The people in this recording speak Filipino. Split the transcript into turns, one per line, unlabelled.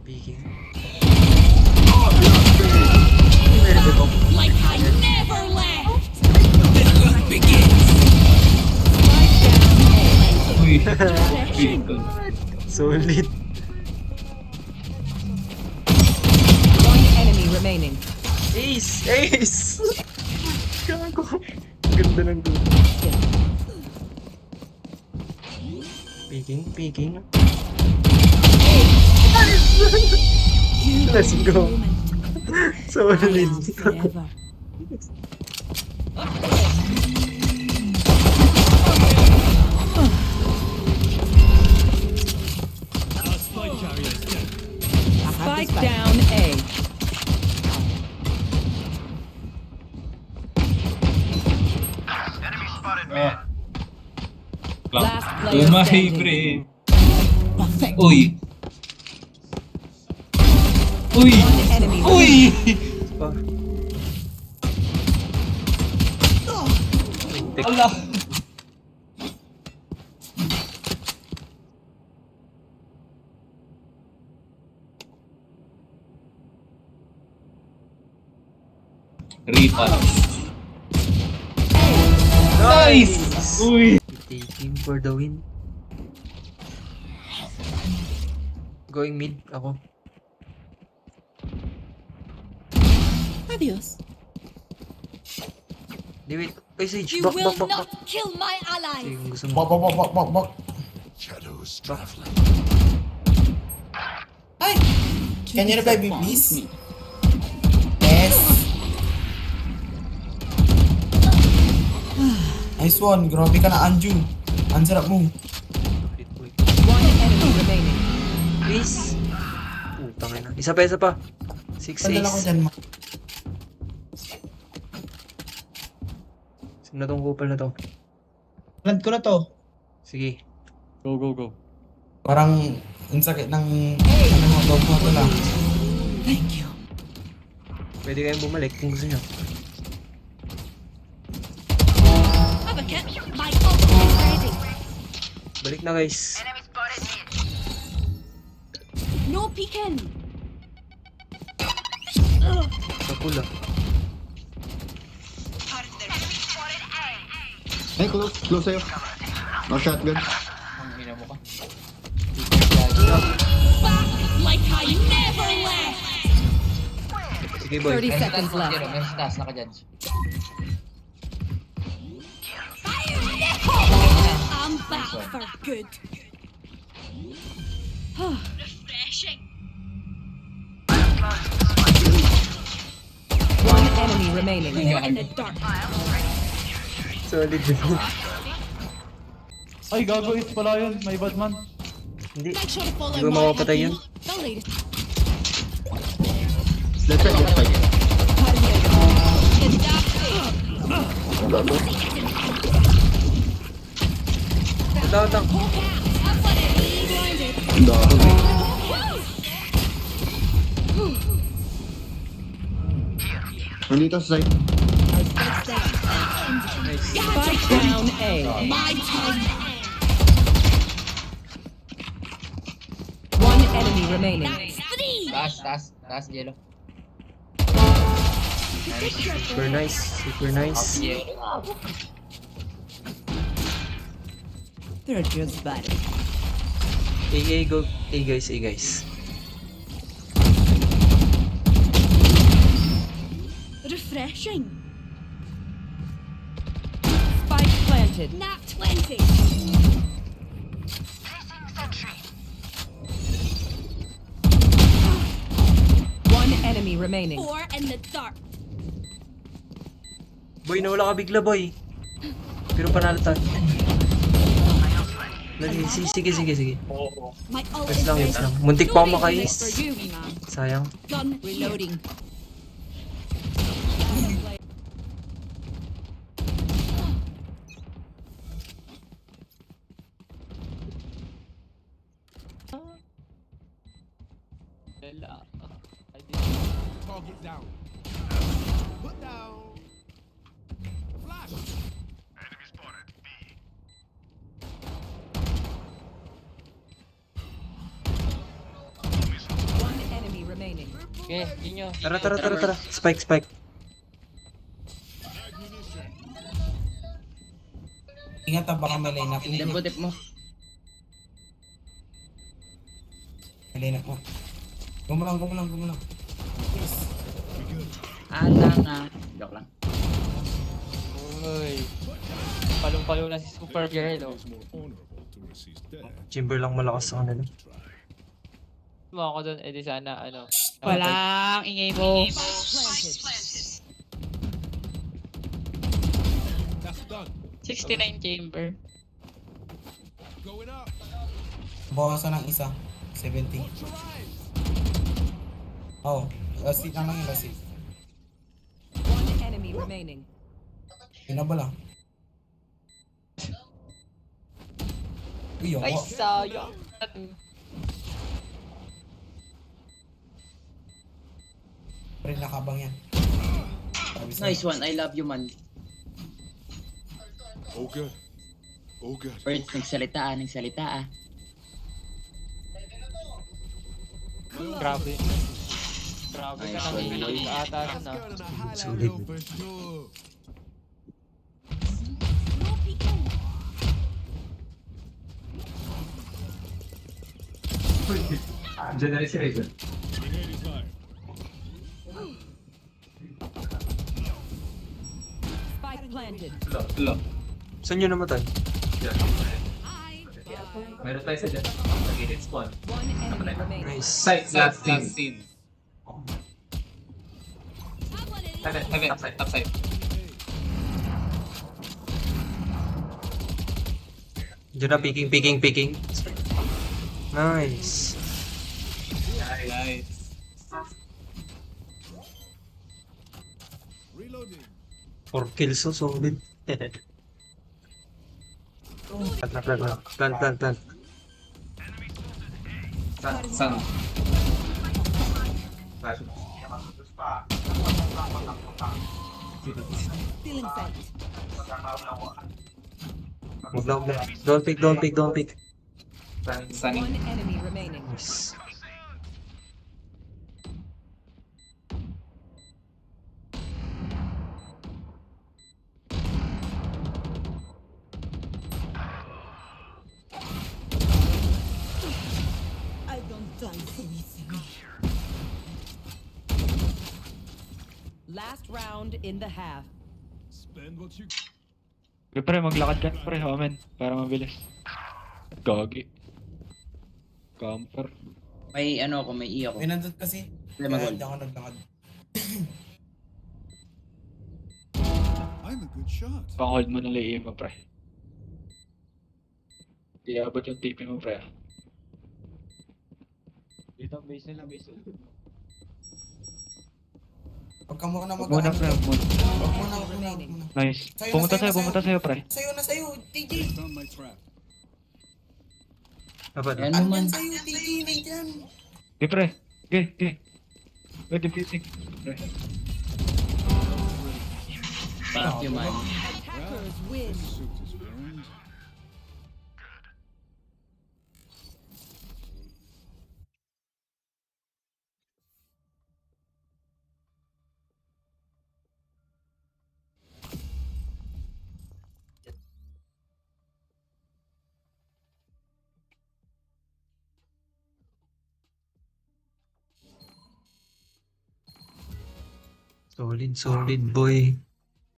Speaking.
Like I never left.
Uy.
Refreshing.
Solid.
One enemy remaining.
Ace! Ace! Gago. Ganda ng dulo. Peeking. Let's go. Solid.
Forever.
Spike down A. Last player
Umahay,
standing.
pre. Uy. Uy.
One enemy
Uy.
Pa.
Ala. Ripa. Nice. Uy.
Taking for the win. Going mid ako.
Adios.
Di wait. Ay, Sage.
You
Back.
will not kill my
Sige,
ally.
kung gusto mo.
Bak.
Shadows traveling.
Ay! Can you revive me, please? Yes! Nice one. Grabe ka na, Anju. Ang sarap mo.
Wait.
One enemy remaining.
Please. Tangin na. Isa pa. 6
Pandala ko
ace.
dyan, ma.
Sino tong kupal na to?
Plant ko na to.
Sige.
Go.
Parang ang sakit ng ano mo, dog mo to lang.
Thank you.
Pwede kayong bumalik kung gusto nyo.
Have a kit. My ult is ready.
Balik na guys.
No peeking.
Sa pula.
Ay, close sa'yo. No shotgun.
Back like I never left.
Sige boy.
30 seconds left.
I'm back for good. Refreshing.
One enemy remaining.
More in the dark.
Solid din.
Ay, gago is pala yun. May bad man.
Hindi.
Make sure to follow
Di ba
my
mapapatay yun?
The latest.
Left side.
Down.
Nandito sa side.
Spike down A.
My time.
One enemy remaining.
That's three.
Taas, yellow.
Super nice.
They're just bad.
A go. A guys.
Refreshing.
Spike planted.
Nat 20.
One enemy remaining.
4 in the dark.
Boy, nawala ka bigla boy. Pero panalo tayo. Sige.
My ult
Wait
is
lang.
ready.
Muntik pa ako
No
makais.
reason for you, man.
Sayang.
Gun
Reloading.
Target down. Put down. Flash. Enemy spotted. B.
One
Okay, yun nyo.
Tara. Spike.
Ingat ha, baka may line up.
Tempo tip mo.
May line up mo. Gumulang.
Joke lang. Uy. Palong-palo na si Supergirl. Oh.
It's more honorable to receive death.
Chamber lang malakas sa kanila.
Mo ako doon, edi sana ano.
Walang ingay mo.
Planted.
That's done.
69 chamber.
Going up.
Bawasan ng isa. 70. Oh, last hit naman yung last hit.
One enemy remaining.
Pinaba lang. Uy,
Ay,
ako.
sayang.
Pre, nakabang yan. Sabi sa'yo.
Nice one, I love you man.
Oh good.
Birds, nagsalita ah.
Grabe. Grabe ka naman pinag ata
That's
na.
going on a highlight
Solid.
reel for sure.
Spike planted.
Hello.
Saan yun namatay?
Meron tayo sa dyan. Nag-edit spawn.
One enemy remaining.
Nice.
Site, last scene. Heaven, top side.
Diyan na, peeking. Nice.
Nice.
Reloading.
4 kills, so solid. Plant.
Sun.
Feeling sight.
Huwag lang. Don't pick.
Sunny.
One enemy remaining.
Nice.
Last round in the half.
Spend what you
Pre, maglakad ka pre, Omen. Para mabilis. Gagi. Camper.
May ano ako, may iyo ko.
May nandun kasi.
Hindi, mag-hold.
Hindi ako naglakad.
I'm a good shot.
Pang-hold mo ng lay mo, pre. Iabot yung TP mo, pre. Dito, base nila.
Huwag ka muna
Huwag muna, pre. Huwag muna.
Huwag muna.
Nice.
Sa'yo
Pumunta
na,
sa'yo, pre.
Sa'yo, TJ.
Found my trap.
Apa na?
Ano man.
Andyan sa'yo, TJ, nandyan.
Okay, pre. Okay. Wait, defeating. Pre.
Fuck you man.
Attackers win.
Suit is ruined.
Solid boy.